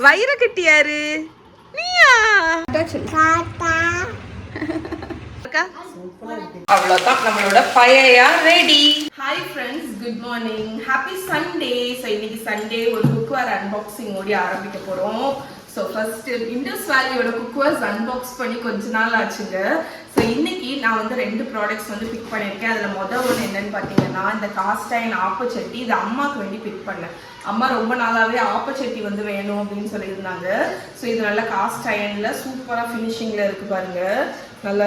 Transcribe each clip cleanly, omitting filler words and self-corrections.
வயிறு கட்டியாரு நீயா? அவ்வளோதான், நம்மளோட பையா ready. Hi friends, good morning, happy Sunday. So இன்னைக்கு சண்டே ஒரு குக்வேர் அன்பாக்சிங் ஓடி ஆரம்பிக்க போகிறோம். ஸோ ஃபர்ஸ்ட் இண்டஸ் வேலியோட குக்வேர்ஸ் அன்பாக்ஸ் பண்ணி கொஞ்ச நாள் ஆச்சுங்க. ஸோ இன்னைக்கு நான் வந்து 2 ப்ராடக்ட்ஸ் வந்து பிக் பண்ணியிருக்கேன். அதில் ஒன்று என்னன்னு பார்த்தீங்கன்னா இந்த காஸ்ட் அயர்ன் ஆப்பச்சட்டி. இது அம்மாவுக்கு வேண்டி பிக் பண்ணேன். அம்மா ரொம்ப நாளாகவே ஆப்பச்சட்டி வந்து வேணும் அப்படின்னு சொல்லியிருந்தாங்க. ஸோ இது நல்ல காஸ்ட் அயர்னில் சூப்பராக ஃபினிஷிங்கில் இருக்குது பாருங்க, நல்ல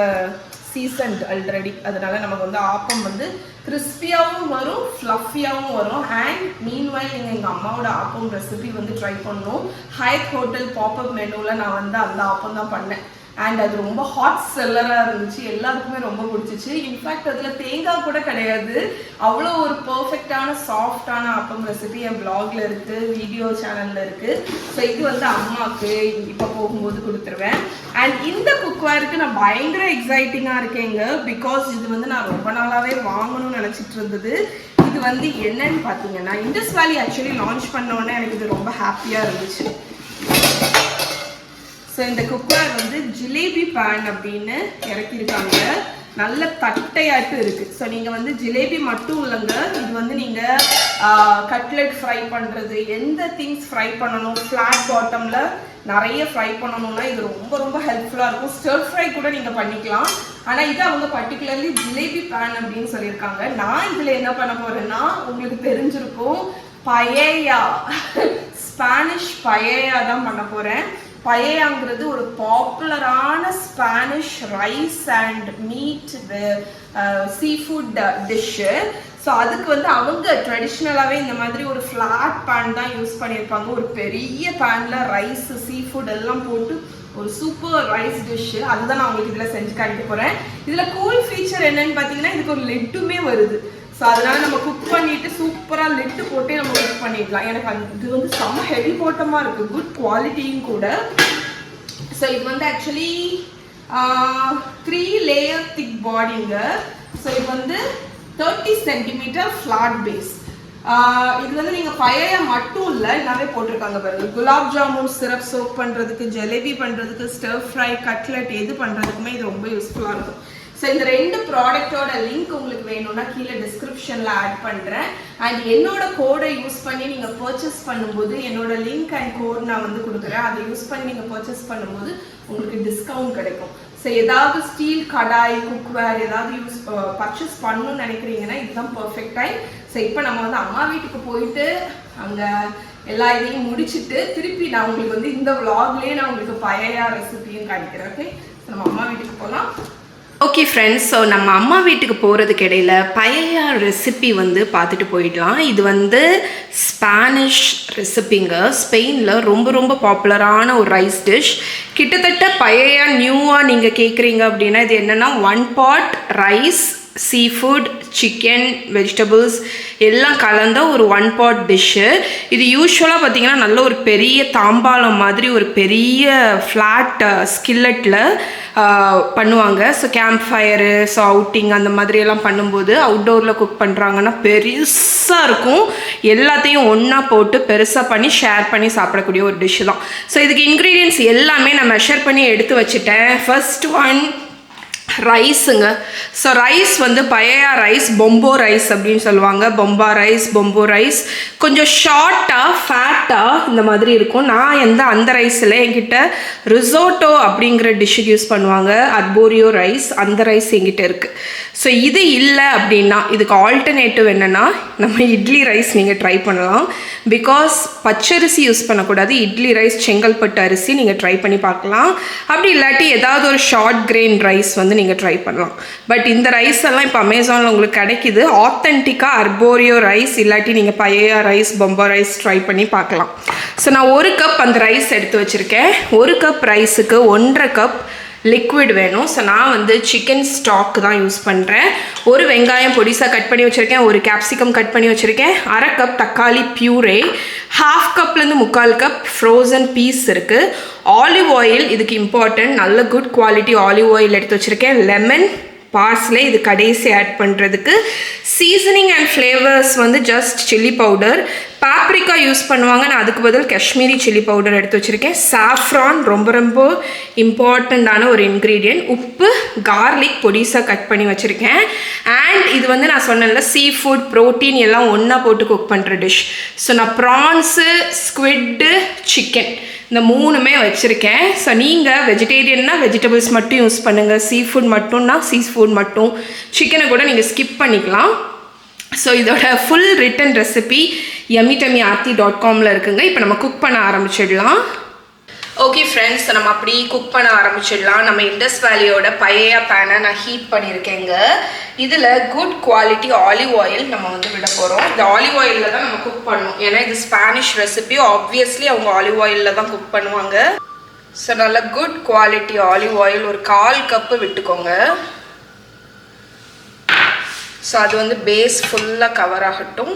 சீசன்ட் ஆல்ரெடி. அதனால நமக்கு வந்து ஆப்பம் வந்து கிறிஸ்பியாகவும் வரும், ஃப்ளஃபியாகவும் வரும். அண்ட் மீன்வைல் நீங்கள் எங்கள் அம்மாவோட ஆப்பம் ரெசிபி வந்து ட்ரை பண்ணணும். ஹைட் ஹோட்டல் பாப்அப் மெனுவில் நான் வந்து அந்த ஆப்பம் தான் பண்ணேன். அண்ட் அது ரொம்ப ஹாட் செல்லராக இருந்துச்சு, எல்லாருக்குமே ரொம்ப பிடிச்சிச்சு. இன்ஃபேக்ட் அதில் தேங்காய் கூட கிடையாது. அவ்வளோ ஒரு பர்ஃபெக்டான சாஃப்டான ஆப்பம் ரெசிபி என் பிளாகில் இருக்குது, வீடியோ சேனலில் இருக்குது. ஸோ இது வந்து அம்மாவுக்கு இப்போ போகும்போது கொடுத்துருவேன். அண்ட் இந்த குக்வேருக்கு நான் பயங்கர எக்ஸைட்டிங்காக இருக்கேங்க. பிகாஸ் இது வந்து நான் ரொம்ப நாளாகவே வாங்கணும்னு நினச்சிட்டு இருந்தது. இது வந்து என்னன்னு பார்த்தீங்கன்னா இண்டஸ் வேலி ஆக்சுவலி லான்ச் பண்ணோன்னே எனக்கு இது ரொம்ப ஹாப்பியாக இருந்துச்சு. ஸோ இந்த குக்வேர் வந்து ஜிலேபி பேன் அப்படின்னு இறக்கியிருக்காங்க. நல்ல தட்டையாட்டு இருக்குது. ஸோ நீங்கள் வந்து ஜிலேபி மட்டும் இல்லைங்க, இது வந்து நீங்கள் கட்லெட் ஃப்ரை பண்ணுறது, எந்த திங்ஸ் ஃப்ரை பண்ணணும், ஃப்ளாட் பாட்டமில் நிறைய ஃப்ரை பண்ணணும்னா இது ரொம்ப ரொம்ப ஹெல்ப்ஃபுல்லாக இருக்கும். ஸ்டர் ஃப்ரை கூட நீங்கள் பண்ணிக்கலாம். ஆனால் இது அவங்க பர்டிகுலர்லி ஜிலேபி பேன் அப்படின்னு சொல்லியிருக்காங்க. நான் இதில் என்ன பண்ண போகிறேன்னா, உங்களுக்கு தெரிஞ்சிருக்கும், பயேயா, ஸ்பானிஷ் பயேயா தான் பண்ண போகிறேன். பயேயாங்கிறது ஒரு பாப்புலரான Spanish rice and meat seafood dish. So அதுக்கு வந்து அவங்க ட்ரெடிஷ்னலாகவே இந்த மாதிரி ஒரு ஃப்ளாட் பேன் தான் யூஸ் பண்ணியிருப்பாங்க. ஒரு பெரிய பேனில் ரைஸ், சீ ஃபுட் எல்லாம் போட்டு ஒரு சூப்பர் ரைஸ் டிஷ்ஷு. அதுதான் நான் உங்களுக்கு இதில் செஞ்சு காட்டிக்க போகிறேன். இதில் கூல் ஃபீச்சர் என்னன்னு பார்த்தீங்கன்னா, இதுக்கு ஒரு லிட்டுமே வருது. ஸோ அதனால நம்ம குக் பண்ணிட்டு சூப்பராக லிட்டு போட்டே நம்ம குக் பண்ணிடலாம். எனக்கு இது வந்து செம்ம ஹெவி பாட்டமாக இருக்குது, குட் குவாலிட்டியும் கூட. ஸோ இது வந்து ஆக்சுவலி 3 லேயர் திக் பாடிங்க. ஸோ இது வந்து 30 சென்டிமீட்டர் ஃப்ளாட் பேஸ். இது வந்து நீங்கள் பயேயா மட்டும் இல்லை, எல்லாமே போட்டிருக்காங்க பாருங்க. குலாப் ஜாமுன் சிரப் சோப் பண்ணுறதுக்கு, ஜெலேபி பண்ணுறதுக்கு, ஸ்டர் ஃப்ரை, கட்லெட் எது பண்ணுறதுக்குமே இது ரொம்ப யூஸ்ஃபுல்லாக இருக்கும். ஸோ இந்த 2 ப்ராடக்டோட லிங்க் உங்களுக்கு வேணும்னா கீழே டிஸ்கிரிப்ஷனில் ஆட் பண்ணுறேன். அண்ட் என்னோட கோடை யூஸ் பண்ணி நீங்கள் பர்ச்சேஸ் பண்ணும்போது என்னோட லிங்க் அண்ட் கோட் நான் வந்து கொடுக்குறேன். அதை யூஸ் பண்ணி நீங்கள் பர்ச்சேஸ் பண்ணும்போது உங்களுக்கு டிஸ்கவுண்ட் கிடைக்கும். ஸோ ஏதாவது ஸ்டீல் கடாய், குக்வேர் ஏதாவது பர்ச்சேஸ் பண்ணணும்னு நினைக்கிறீங்கன்னா இதுதான் பர்ஃபெக்ட் டைம். ஸோ இப்போ நம்ம வந்து அம்மா வீட்டுக்கு போயிட்டு அங்கே எல்லா இதையும் முடிச்சுட்டு திருப்பி நான் உங்களுக்கு வந்து இந்த விளாக்லேயே நான் உங்களுக்கு பயேயா ரெசிபியும் காட்டிக்கிறேன். ஓகே, நம்ம அம்மா வீட்டுக்கு போகலாம். ஓகே ஃப்ரெண்ட்ஸ், ஸோ நம்ம அம்மா வீட்டுக்கு போகிறதுக்கு இடையில் பயேயா ரெசிபி வந்து பார்த்துட்டு போயிடலாம். இது வந்து ஸ்பானிஷ் ரெசிபிங்க. ஸ்பெயினில் ரொம்ப ரொம்ப பாப்புலரான ஒரு ரைஸ் டிஷ். கிட்டத்தட்ட பயேயா நியூவாக நீங்கள் கேட்குறீங்க அப்படின்னா இது என்னென்னா 1 pot rice, seafood, chicken, vegetables எல்லாம் கலந்த ஒரு 1 pot டிஷ்ஷு. இது யூஸ்வலாக பார்த்திங்கன்னா நல்ல ஒரு பெரிய தாம்பாளம் மாதிரி ஒரு பெரிய ஃப்ளாட் ஸ்கில்லட்டில் பண்ணுவாங்க. So camp fire, so outing அந்த மாதிரியெல்லாம் பண்ணும்போது அவுட்டோரில் குக் பண்ணுறாங்கன்னா பெருசாக இருக்கும். எல்லாத்தையும் ஒன்றா போட்டு பெருசாக பண்ணி ஷேர் பண்ணி சாப்பிடக்கூடிய ஒரு டிஷ்ஷு தான். ஸோ இதுக்கு இன்க்ரீடியன்ட்ஸ் எல்லாமே நான் மெஷர் பண்ணி எடுத்து வச்சுட்டேன். ஃபர்ஸ்ட் ஒன் ரைஸுங்க. ஸோ ரைஸ் வந்து பயேயா ரைஸ், பொம்போ ரைஸ் அப்படின்னு சொல்லுவாங்க. பொம்பா ரைஸ், பொம்போ ரைஸ் கொஞ்சம் ஷார்ட்டாக ஃபேட்டாக இந்த மாதிரி இருக்கும். நான் அந்த ரைஸில் என்கிட்ட ரிசோட்டோ அப்படிங்கிற டிஷ்ஷுக்கு யூஸ் பண்ணுவாங்க, அர்போரியோ ரைஸ், அந்த ரைஸ் என்கிட்ட இருக்குது. ஸோ இது இல்லை அப்படின்னா இதுக்கு ஆல்டர்னேட்டிவ் என்னென்னா நம்ம இட்லி ரைஸ் நீங்கள் ட்ரை பண்ணலாம். பிகாஸ் பச்சரிசி யூஸ் பண்ணக்கூடாது, இட்லி ரைஸ், செங்கல்பட்டு அரிசி நீங்கள் ட்ரை பண்ணி பார்க்கலாம். அப்படி இல்லாட்டி ஏதாவது ஒரு ஷார்ட் கிரெயின் ரைஸ் வந்து நீங்கள் ட்ரை பண்ணலாம். பட் இந்த ரைஸ் எல்லாம் இப்போ அமேசானில் உங்களுக்கு கிடைக்குது. ஆத்தென்டிக்காக அர்போரியோ ரைஸ் இல்லாட்டி நீங்கள் பயேயா ரைஸ், பொம்பா ரைஸ் ட்ரை பண்ணி பார்க்கலாம். ஸோ நான் 1 கப் அந்த ரைஸ் எடுத்து வச்சுருக்கேன். 1 கப் ரைஸுக்கு 1.5 கப் லிக்விட் வேணும். ஸோ நான் வந்து சிக்கன் ஸ்டாக் தான் யூஸ் பண்ணுறேன். 1 வெங்காயம் பொடிசாக கட் பண்ணி வச்சுருக்கேன், 1 கேப்சிகம் கட் பண்ணி வச்சுருக்கேன், 1/2 கப் தக்காளி பியூரே, 1/2 கப்லேருந்து 3/4 கப் ஃப்ரோசன் பீஸ் இருக்குது. ஆலிவ் ஆயில் இதுக்கு இம்பார்ட்டன்ட், நல்ல குட் குவாலிட்டி ஆலிவ் ஆயில் எடுத்து வச்சுருக்கேன். லெமன், பார்ஸ்லே இது கடைசி ஆட் பண்ணுறதுக்கு. சீசனிங் அண்ட் ஃப்ளேவர்ஸ் வந்து just chilli powder, paprika use பண்ணுவாங்க, நான் அதுக்கு பதில் காஷ்மீரி சில்லி பவுடர் எடுத்து வச்சுருக்கேன். சாஃப்ரான் ரொம்ப ரொம்ப இம்பார்ட்டண்ட்டான ஒரு இன்க்ரீடியன்ட். உப்பு, கார்லிக் பொடிசாக கட் பண்ணி வச்சுருக்கேன். அண்ட் இது வந்து நான் சொன்னேன்ல சீ ஃபுட் ப்ரோட்டீன் எல்லாம் ஒன்றா போட்டு குக் பண்ணுற டிஷ். ஸோ நான் ப்ரான்ஸு, ஸ்குவிட்டு, சிக்கன் இந்த 3மே வச்சுருக்கேன். ஸோ நீங்கள் வெஜிடேரியன்னா வெஜிடபிள்ஸ் மட்டும் யூஸ் பண்ணுங்கள், சீ ஃபுட் மட்டும்னா சீ ஃபுட் மட்டும், சிக்கனை கூட நீங்கள் ஸ்கிப் பண்ணிக்கலாம். ஸோ இதோட ஃபுல் ரிட்டன் ரெசிபி yummy.com இருக்குங்க. இப்போ நம்ம குக் பண்ண ஆரம்பிச்சிடலாம். ஓகே ஃப்ரெண்ட்ஸ், நம்ம அப்படி குக் பண்ண ஆரம்பிச்சிடலாம். நம்ம இண்டஸ் வேலியோட பழைய பேனை நான் ஹீட் பண்ணியிருக்கேங்க. இதில் குட் குவாலிட்டி ஆலிவ் ஆயில் நம்ம வந்து விட போகிறோம். இந்த ஆலிவ் ஆயிலில் தான் நம்ம குக் பண்ணணும். ஏன்னா இது ஸ்பானிஷ் ரெசிபி, ஆப்வியஸ்லி அவங்க ஆலிவ் ஆயிலில் தான் குக் பண்ணுவாங்க. ஸோ நல்ல குட் குவாலிட்டி ஆலிவ் ஆயில் ஒரு 1/4 கப்பு விட்டுக்கோங்க. ஸோ அது வந்து பேஸ் ஃபுல்லாக கவர் ஆகட்டும்.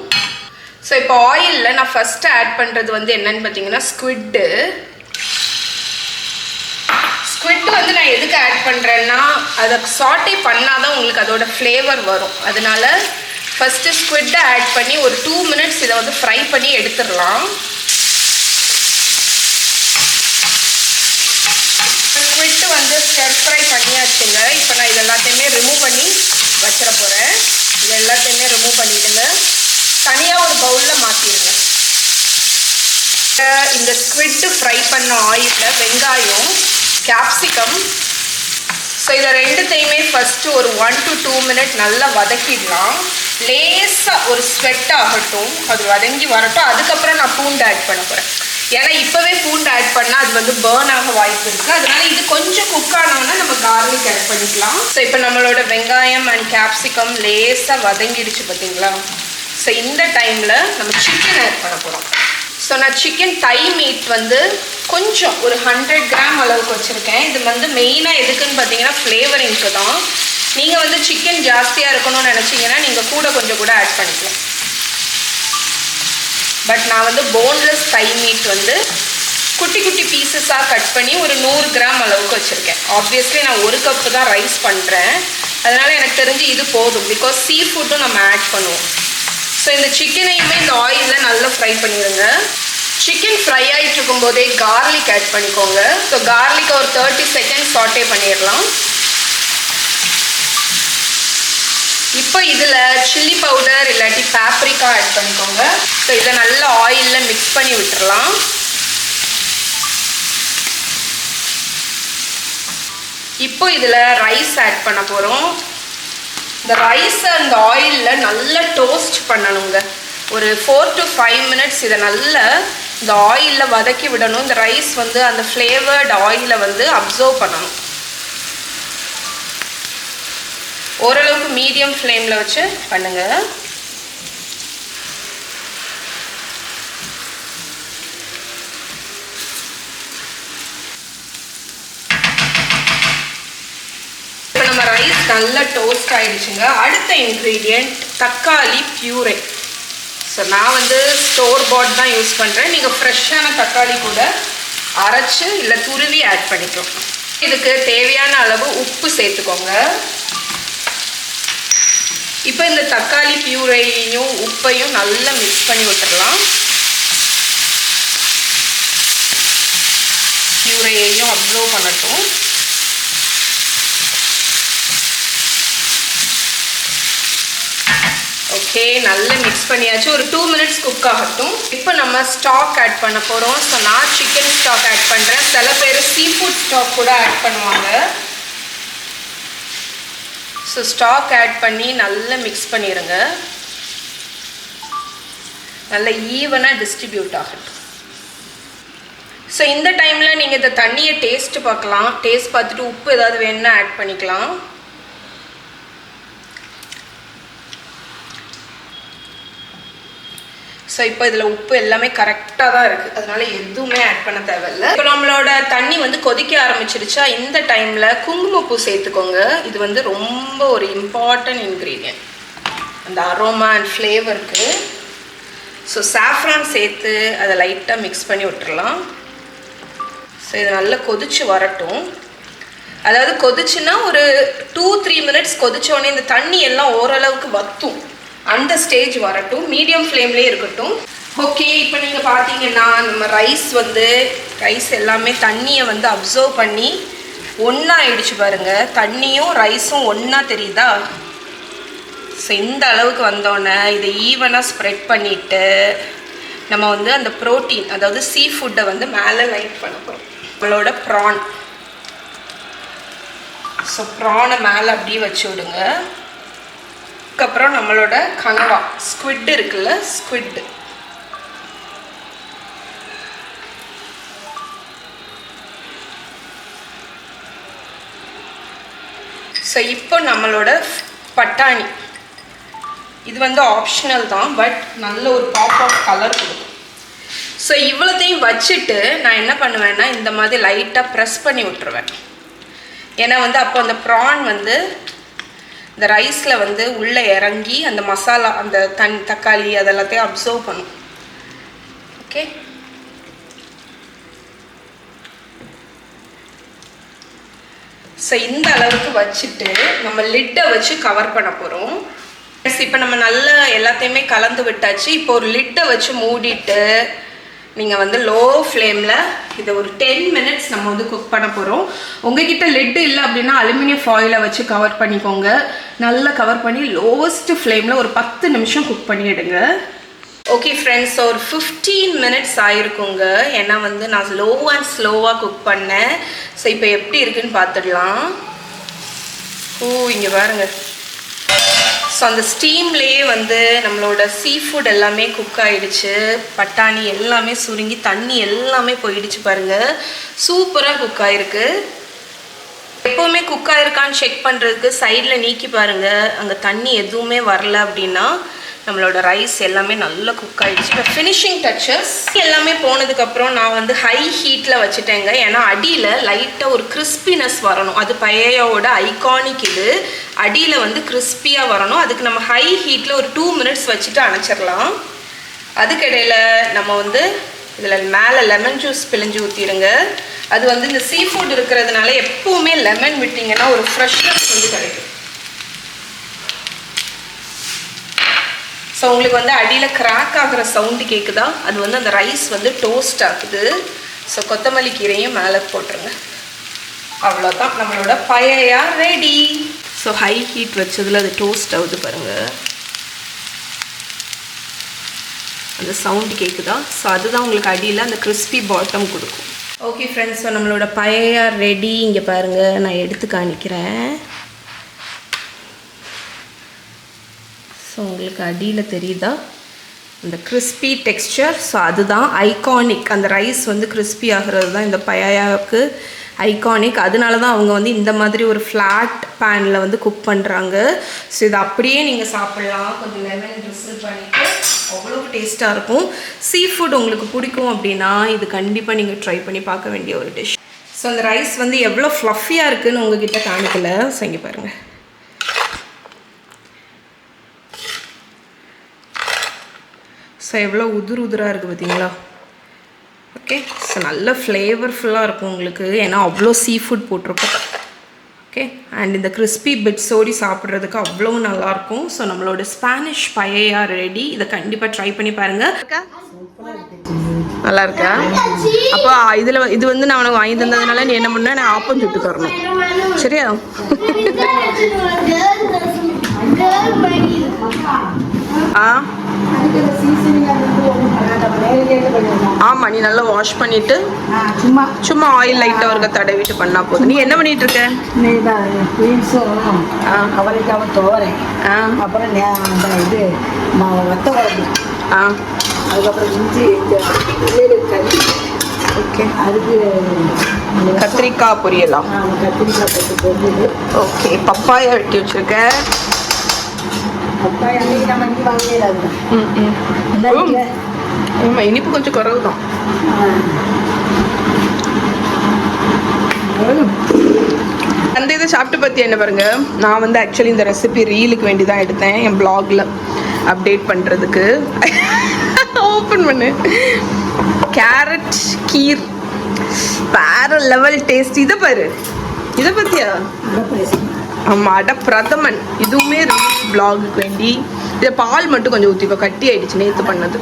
ஸோ இப்போ ஆயிலில் நான் ஃபஸ்ட்டு ஆட் பண்ணுறது வந்து என்னன்னு பார்த்தீங்கன்னா ஸ்குவிட்டு வந்து நான் எதுக்கு ஆட் பண்ணுறேன்னா அதை சாட்டே பண்ணால் தான் உங்களுக்கு அதோட ஃப்ளேவர் வரும். அதனால ஃபஸ்ட்டு ஸ்குவிட்டை ஆட் பண்ணி ஒரு 2 மினிட்ஸ் இதை வந்து ஃப்ரை பண்ணி எடுத்துடலாம். ஸ்குவிட்டு வந்து ஸ்டர் ஃப்ரை பண்ணியாச்சுங்க. இப்போ நான் இது எல்லாத்தையுமே ரிமூவ் பண்ணி வச்சிட போகிறேன். இது எல்லாத்தையுமே ரிமூவ் பண்ணிவிடுங்க, தனியாக ஒரு பவுலில் மாற்றிடுங்க. இந்த ஸ்குவிட்டு ஃப்ரை பண்ண ஆயிலில் வெங்காயம், கேப்சிகம், ஸோ இதை ரெண்டுத்தையுமே ஃபஸ்ட்டு ஒரு 1 to 2 மினிட் நல்லா வதக்கிடலாம். லேசாக ஒரு ஸ்வெட் ஆகட்டும், அது வதங்கி வரட்டும். அதுக்கப்புறம் நான் பூண்டு ஆட் பண்ண போகிறேன். ஏன்னா இப்போவே பூண்டு ஆட் பண்ணால் அது வந்து பேர்ன் ஆக வாய்ப்பு இருக்குது. அதனால இது கொஞ்சம் குக் ஆனோன்னா நம்ம கார்லிக் ஆட் பண்ணிக்கலாம். ஸோ இப்போ நம்மளோட வெங்காயம் அண்ட் கேப்சிகம் லேசாக வதங்கிடுச்சு பார்த்தீங்களா? ஸோ இந்த டைமில் நம்ம சிக்கன் ஆட் பண்ண போகிறோம். ஸோ நான் சிக்கன் தை மீட் வந்து கொஞ்சம் ஒரு 100 கிராம் அளவுக்கு வச்சுருக்கேன். இது வந்து மெயினாக எதுக்குன்னு பார்த்தீங்கன்னா ஃப்ளேவரிங்க்கு தான். நீங்கள் வந்து சிக்கன் ஜாஸ்தியாக இருக்கணும்னு நினச்சிங்கன்னா நீங்கள் கொஞ்சம் கூட ஆட் பண்ணிக்கலாம். பட் நான் வந்து போன்லெஸ் தை மீட் வந்து குட்டி குட்டி பீசஸாக கட் பண்ணி ஒரு 100 கிராம் அளவுக்கு வச்சுருக்கேன். ஆப்வியஸ்லி நான் 1 கப்பு தான் ரைஸ் பண்ணுறேன், அதனால் எனக்கு தெரிஞ்சு இது போதும். பிகாஸ் சீ ஃபுட்டும் நம்ம ஆட் பண்ணுவோம். ஸோ இந்த சிக்கனையுமே இந்த ஆயிலில் நல்லா ஃப்ரை பண்ணிடுங்க. சிக்கன் ஃப்ரை ஆகிட்டு இருக்கும்போதே கார்லிக் ஆட் பண்ணிக்கோங்க. ஸோ கார்லிக்கை ஒரு 30 செகண்ட் சாட்டே பண்ணிடலாம். இப்போ இதில் சில்லி பவுடர் இல்லாட்டி பாப்ரிக்கா ஆட் பண்ணிக்கோங்க. ஸோ இதை நல்லா ஆயிலில் மிக்ஸ் பண்ணி விட்டுறலாம். இப்போ இதில் ரைஸ் ஆட் பண்ண போகிறோம். இந்த ரைஸை அந்த ஆயிலில் நல்லா டோஸ்ட் பண்ணணுங்க. ஒரு 4 to 5 மினிட்ஸ் இதை நல்லா இந்த ஆயிலில் வதக்கி விடணும். இந்த ரைஸ் வந்து அந்த ஃப்ளேவர்டு ஆயிலை வந்து அப்சர்வ் பண்ணணும். ஓரளவுக்கு மீடியம் ஃப்ளேமில் வச்சு பண்ணுங்கள். இப்போ நம்ம ரைஸ் நல்லா டோஸ்ட் ஆயிடுச்சுங்க. அடுத்த இன்க்ரீடியண்ட் தக்காளி பியூரே. ஸோ நான் வந்து ஸ்டோர் பாட் தான் யூஸ் பண்ணுறேன். நீங்கள் ஃப்ரெஷ்ஷான தக்காளி கூட அரைச்சி இல்லை துருவி ஆட் பண்ணிக்கலாம். இதுக்கு தேவையான அளவு உப்பு சேர்த்துக்கோங்க. இப்போ இந்த தக்காளி பியூரையும் உப்பையும் நல்லா மிக்ஸ் பண்ணி விட்டுடலாம். பியூரையையும் அப்சர்வ் பண்ணட்டும். ஓகே, நல்லா மிக்ஸ் பண்ணியாச்சு. ஒரு 2 மினிட்ஸ் குக் ஆகட்டும். இப்போ நம்ம ஸ்டாக் ஆட் பண்ண போகிறோம். ஸோ நான் சிக்கன் ஸ்டாக் ஆட் பண்ணுறேன். சில பேர் சீ ஃபுட் ஸ்டாக் கூட ஆட் பண்ணுவாங்க. ஸோ ஸ்டாக் ஆட் பண்ணி நல்லா மிக்ஸ் பண்ணிடுங்க. நல்லா ஈவனாக டிஸ்ட்ரிபியூட் ஆகட்டும். ஸோ இந்த டைமில் நீங்கள் இந்த தண்ணியை டேஸ்ட் பார்க்கலாம். டேஸ்ட் பார்த்துட்டு உப்பு ஏதாவது வேணும்னா ஆட் பண்ணிக்கலாம். ஸோ இப்போ இதில் உப்பு எல்லாமே கரெக்டாக தான் இருக்குது, அதனால எதுவுமே ஆட் பண்ண தேவையில்லை. இப்போ நம்மளோட தண்ணி வந்து கொதிக்க ஆரம்பிச்சிருச்சா, இந்த டைமில் குங்குமப்பூ சேர்த்துக்கோங்க. இது வந்து ரொம்ப ஒரு இம்பார்ட்டன்ட் இன்க்ரீடியன்ட் அந்த அரோமா அண்ட் ஃப்ளேவருக்கு. ஸோ சாஃப்ரான் சேர்த்து அதை லைட்டாக மிக்ஸ் பண்ணி விட்டுறலாம். ஸோ இது நல்லா கொதிச்சு வரட்டும். அதாவது கொதிச்சுன்னா ஒரு 2-3 மினிட்ஸ் கொதிச்சோடனே இந்த தண்ணி எல்லாம் ஓரளவுக்கு வற்றும். அந்த ஸ்டேஜ் வரட்டும், மீடியம் ஃப்ளேம்லேயே இருக்கட்டும். ஓகே, இப்போ நீங்கள் பார்த்தீங்கன்னா நம்ம ரைஸ் எல்லாமே தண்ணியை வந்து அப்சர்வ் பண்ணி ஒன்றா ஆயிடுச்சு பாருங்கள். தண்ணியும் ரைஸும் ஒன்றா தெரியுதா? ஸோ இந்த அளவுக்கு வந்தோடனே இதை ஈவனாக ஸ்ப்ரெட் பண்ணிவிட்டு நம்ம வந்து அந்த ப்ரோட்டீன், அதாவது சீ ஃபுட்டை வந்து மேலே லைட் பண்ண போகிறோம். நம்மளோட ப்ரான். ஸோ ப்ரானை மேலே அப்படியே வச்சு விடுங்க. அதுக்கப்புறம் நம்மளோட கனவா ஸ்குவிட் இருக்குல்ல, ஸ்குவிட். ஸோ இப்போ நம்மளோட பட்டாணி. இது வந்து ஆப்ஷனல் தான், பட் நல்ல ஒரு பாப் ஆஃப் கலர் கொடுக்கும். ஸோ இவ்வளோத்தையும் வச்சுட்டு நான் என்ன பண்ணுவேன்னா இந்த மாதிரி லைட்டாக ப்ரெஸ் பண்ணி விட்டுருவேன். ஏன்னா வந்து அப்போ அந்த ப்ரான் வந்து இந்த ரைஸில் வந்து உள்ளே இறங்கி அந்த மசாலா, அந்த தக்காளி அதெல்லாத்தையும் அப்சர்வ் பண்ணும். ஓகே, ஸோ இந்த அளவுக்கு வச்சுட்டு நம்ம லிட்டை வச்சு கவர் பண்ண போகிறோம். இப்போ நம்ம நல்லா எல்லாத்தையுமே கலந்து விட்டாச்சு. இப்போ ஒரு லிட்டை வச்சு மூடிட்டு நீங்கள் வந்து லோ ஃப்ளேமில் இதை ஒரு 10 மினிட்ஸ் நம்ம வந்து குக் பண்ண போகிறோம். உங்ககிட்ட லிட்டு இல்லை அப்படின்னா அலுமினியம் ஃபாயிலை வச்சு கவர் பண்ணிக்கோங்க. நல்லா கவர் பண்ணி லோவஸ்ட் ஃப்ளேமில் ஒரு 10 நிமிஷம் குக் பண்ணிவிடுங்க. ஓகே ஃப்ரெண்ட்ஸ், ஒரு 15 மினிட்ஸ் ஆயிருக்குங்க. ஏன்னா வந்து நான் ஸ்லோவாக குக் பண்ணேன். ஸோ இப்போ எப்படி இருக்குன்னு பார்த்துடலாம். இங்கே பாருங்க. ஸோ அந்த ஸ்டீம்லேயே வந்து நம்மளோட சீ ஃபுட் எல்லாமே குக் ஆகிடுச்சு. பட்டாணி எல்லாமே சுருங்கி தண்ணி எல்லாமே போயிடுச்சு பாருங்கள். சூப்பராக குக் ஆகிருக்கு. எப்போவுமே குக் ஆகிருக்கான்னு செக் பண்ணுறதுக்கு சைடில் நீக்கி பாருங்கள். அங்கே தண்ணி எதுவுமே வரல அப்படின்னா நம்மளோட ரைஸ் எல்லாமே நல்லா குக் ஆகிடுச்சு. இப்போ ஃபினிஷிங் டச்சஸ் எல்லாமே போனதுக்கப்புறம் நான் வந்து ஹை ஹீட்டில் வச்சுட்டேங்க. ஏன்னா அடியில் லைட்டாக ஒரு கிறிஸ்பினஸ் வரணும். அது பையாவோட ஐகானிக். இது அடியில் வந்து கிறிஸ்பியாக வரணும். அதுக்கு நம்ம ஹை ஹீட்டில் ஒரு 2 மினிட்ஸ் வச்சுட்டு அணைச்சிடலாம். அதுக்கிடையில் நம்ம வந்து இதில் மேலே லெமன் ஜூஸ் பிழிஞ்சு ஊற்றிடுங்க. அது வந்து இந்த சீ ஃபுட் இருக்கிறதுனால எப்போவுமே லெமன் விட்டிங்கன்னா ஒரு ஃப்ரெஷ்னஸ் வந்து கிடைக்கும். ஸோ உங்களுக்கு வந்து அடியில் கிராக் ஆகிற சவுண்டு கேட்குதா? அது வந்து அந்த ரைஸ் வந்து டோஸ்ட் ஆகுது. ஸோ கொத்தமல்லி கீரையும் மேலே போட்டுருங்க. அவ்வளோதான், நம்மளோட பையா ரெடி. ஸோ ஹை ஹீட் வச்சதில் அது டோஸ்ட் ஆகுது பாருங்கள். அந்த சவுண்டு கேட்குதா? ஸோ அதுதான் உங்களுக்கு அடியில் அந்த கிறிஸ்பி பாட்டம் கொடுக்கும். ஓகே ஃப்ரெண்ட்ஸ், ஸோ நம்மளோட பையா ரெடி. இங்கே பாருங்கள், நான் எடுத்து காணிக்கிறேன். ஸோ உங்களுக்கு அடியில் தெரியுதா இந்த கிறிஸ்பி டெக்ஸ்சர்? ஸோ அதுதான் ஐகானிக். அந்த ரைஸ் வந்து கிறிஸ்பி ஆகிறது தான் இந்த பயாவுக்கு ஐகானிக். அதனால தான் அவங்க வந்து இந்த மாதிரி ஒரு ஃப்ளாட் பேனில் வந்து குக் பண்ணுறாங்க. ஸோ இது அப்படியே நீங்கள் சாப்பிட்லாம். கொஞ்சம் லெமன் ட்ரிஸ்ஸில் பண்ணிவிட்டு அவ்வளோ டேஸ்ட்டாக இருக்கும். சீ ஃபுட் உங்களுக்கு பிடிக்கும் அப்படின்னா இது கண்டிப்பாக நீங்கள் ட்ரை பண்ணி பார்க்க வேண்டிய ஒரு டிஷ். ஸோ அந்த ரைஸ் வந்து எவ்வளோ ஃப்ளஃபியாக இருக்குதுன்னு உங்ககிட்ட காணிக்கல. ஸோ இங்கே பாருங்கள். ஸோ எவ்வளோ உதிராக இருக்குது பார்த்தீங்களா? ஓகே, ஸோ நல்ல ஃப்ளேவர்ஃபுல்லாக இருக்கும் உங்களுக்கு. ஏன்னா அவ்வளோ சீ ஃபுட் போட்டிருக்கோம். ஓகே, அண்ட் இந்த கிறிஸ்பி பிட்ஸோடி சாப்பிட்றதுக்கு அவ்வளோ நல்லாயிருக்கும். ஸோ நம்மளோட ஸ்பானிஷ் பையா ரெடி. இதை கண்டிப்பாக ட்ரை பண்ணி பாருங்கள். நல்லா இருக்கா? அப்போ இது வந்து நான் உனக்கு வாங்கி தந்ததுனால நீ என்ன பண்ண, நான் ஆப்பம் சுட்டு தரணும். சரியா? ஆமா, நீ நல்லா வாஷ் பண்ணிட்டு சும்மா ஆயில் லைட்டா ஒரு தடவிட்டு பண்ணா போதும். நீ என்ன பண்ணிட்டு இருக்க? ஓகே, அதுக்கு கத்திரிக்காய் பொரியலாம். ஓகே, பப்பாயா வெட்டி வச்சிருக்கேன். இனிப்பு கொஞ்சம் குறவு தான். அந்த இதை சாப்பிட்டு பற்றி என்ன பாருங்க. நான் வந்து ஆக்சுவலி இந்த ரெசிபி ரீலுக்கு வேண்டி தான் எடுத்தேன், என் பிளாகில் அப்டேட் பண்ணுறதுக்கு. ஓப்பன் பண்ணு. கேரட் கீர் வேற லெவல் டேஸ்ட். இதை பாரு, இதை பத்தியா? ஆமா, அட பிரதமன். இதுவுமே vlogக்கு வேண்டி. இதை பால் மட்டும் கொஞ்சம் ஊற்றிக்கோ, கட்டி ஆயிடுச்சு நேற்று பண்ணது.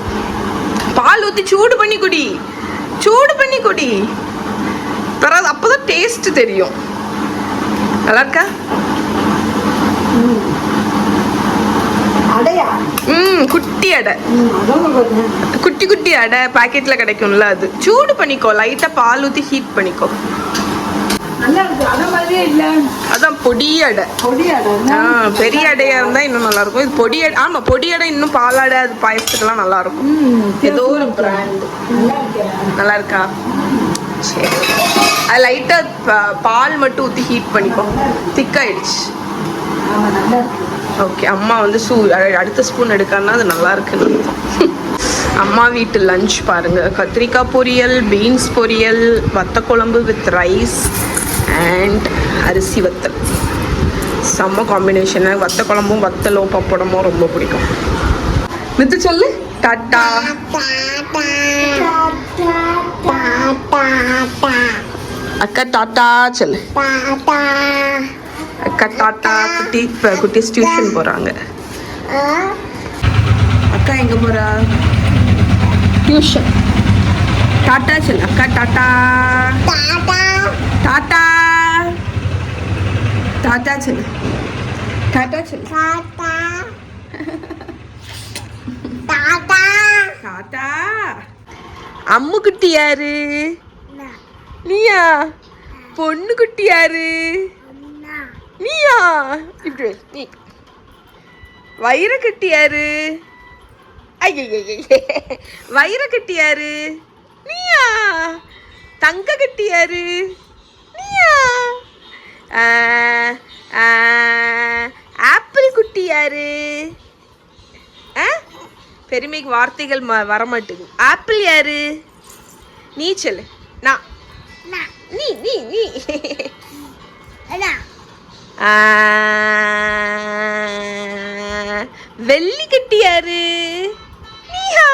பால் ஊற்றி சூடு பண்ணி குடி, சூடு பண்ணி குடி. பிறகு அப்போதான் டேஸ்ட் தெரியும். நல்லா இருக்கா? குட்டி அடை, குட்டி குட்டி அடை பாக்கெட்ல கிடைக்கும்ல, அது சூடு பண்ணிக்கோ. லைட்டா பால் ஊற்றி ஹீட் பண்ணிக்கோ. அதான் பொடி அடை. பெரிய அடையா இருந்தா இன்னும் நல்லா இருக்கும். இது பொடி அடை. ஆமா, பொடி அடை இன்னும் பாலாடை, அது பாயசத்துக்கெல்லாம் நல்லா இருக்கும். ஏதோ ஒரு பிராண்ட். நல்லா இருக்கா? சரி, அது லைட்டா பால் மட்டும் ஊற்றி ஹீட் பண்ணிக்கோ. திக்காயிடுச்சு. ஓகே, அம்மா வந்து அடுத்த ஸ்பூன் எடுக்கான்னா அது நல்லா இருக்குன்னு. அம்மா வீட்டு லஞ்ச் பாருங்க. கத்திரிக்காய் பொரியல், பீன்ஸ் பொரியல், வத்த குழம்பு வித் ரைஸ் அண்ட் அரிசி வத்தல். செம்ம காம்பினேஷனு. வத்த குழம்பும் வத்தலும் பப்படமும் ரொம்ப பிடிக்கும். மித்து சொல்லு டாட்டா. அக்கா டாட்டா சொல்லு. அக்கா டாட்டா. குட்டி டியூஷன் போறாங்க. அக்கா எங்க போறா? டியூஷன். டாட்டா சொல்லு. அக்கா டாட்டா. டாட்டா டாட்டா சொல்லு. டாட்டா சொல்லு. டாட்டா. அம்மு குட்டி யாரு? நீயா? பொண்ணு குட்டி யாரு? நீயா? இப்படி நீ. வயிறு கட்டி யாரு? ஐய, வயிறு கட்டி யாரு? நீயா? தங்க கட்டி யாரு? நீயா? ஆப்பிள் குட்டி யாரு? பெருமைக்கு வார்த்தைகள் வரமாட்டுது. ஆப்பிள் யாரு? நீ சொல்லு. நான். நீ நீ நீ. வெள்ளி கட்டி யாரு? நீயா?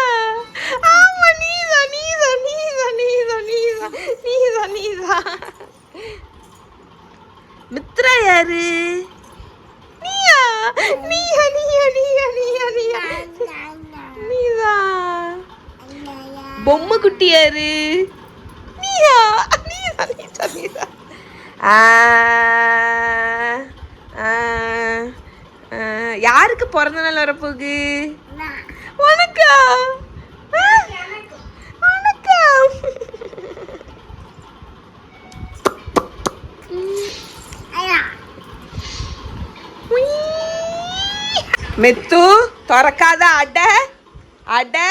ஆமா, நீதா நீதா நீதா நீதா நீதா நீதா நீதா. மித்ரா யாரு? நீயா? நீயா நீயா நீயா நீயா நீயா நீதா. பொம்மை குட்டி யாரு? நீயா? நீதா நீதா நீதா. யாருக்கு பிறந்த நாள் வரப்போகுது? உனக்கா? உனக்கா? மெத்து திறக்காத அடை அடை.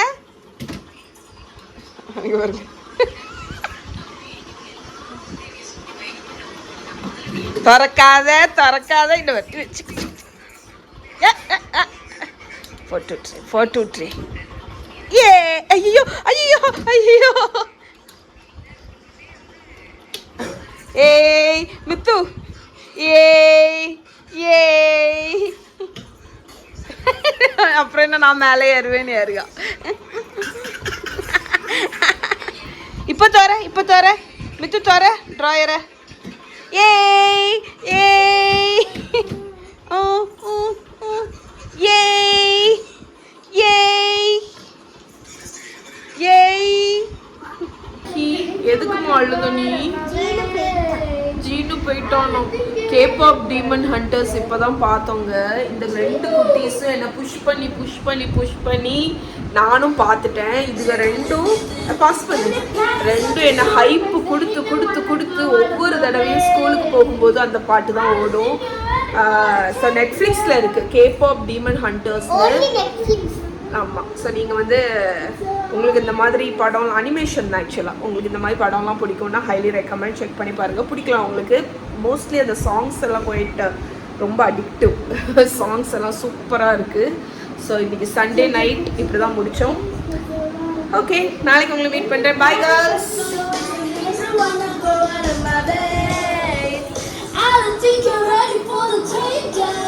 திறக்காத திறக்காத. இந்த வச்சு 4 2 3. ஏ ஐயோ ஐயோ ஐயோ. ஏய் மித்து. ஏய் ஏய். அப்புறம் என்ன, நான் மேலே ஏறுவேன்னு ஏறுகா. இப்போ தோற மித்து தோற ட்ராயர. ஏய் ஏய். ஏய் ஏய் ஏய். எதுக்குமா அழுத நீ? ஜீனு போயிட்டானோ. கேபாப் டீமன் ஹண்டர்ஸ் இப்போதான் பார்த்தோங்க. இந்த 2 குட்டீஸும் என்னை புஷ் பண்ணி நானும் பார்த்துட்டேன். இதுங்க 2ம் பாஸ் பண்ணு. 2ம் என்னை ஹைப்பு கொடுத்து ஒவ்வொரு தடவையும் ஸ்கூலுக்கு போகும்போது அந்த பாட்டு தான் ஓடும். ஸோ நெட்ஃப்ளிக்ஸில் இருக்குது கேபாப் டீமன் ஹண்டர்ஸ்னு. ஆமாம். ஸோ நீங்கள் வந்து உங்களுக்கு இந்த மாதிரி படம் அனிமேஷன் தான் ஆக்சுவலாக. உங்களுக்கு இந்த மாதிரி படம்லாம் பிடிக்கும்னா ஹைலி ரெக்கமெண்ட், செக் பண்ணி பாருங்கள். பிடிக்கலாம் உங்களுக்கு. மோஸ்ட்லி அந்த சாங்ஸ் எல்லாம் போயிட்டு ரொம்ப அடிக்டிவ். சாங்ஸ் எல்லாம் சூப்பராக இருக்குது. ஸோ இன்றைக்கி சண்டே நைட் இப்படி தான் முடித்தோம். ஓகே, நாளைக்கு உங்களை மீட் பண்ணுறேன். பாய் girls. I don't think you're ready for the takedown.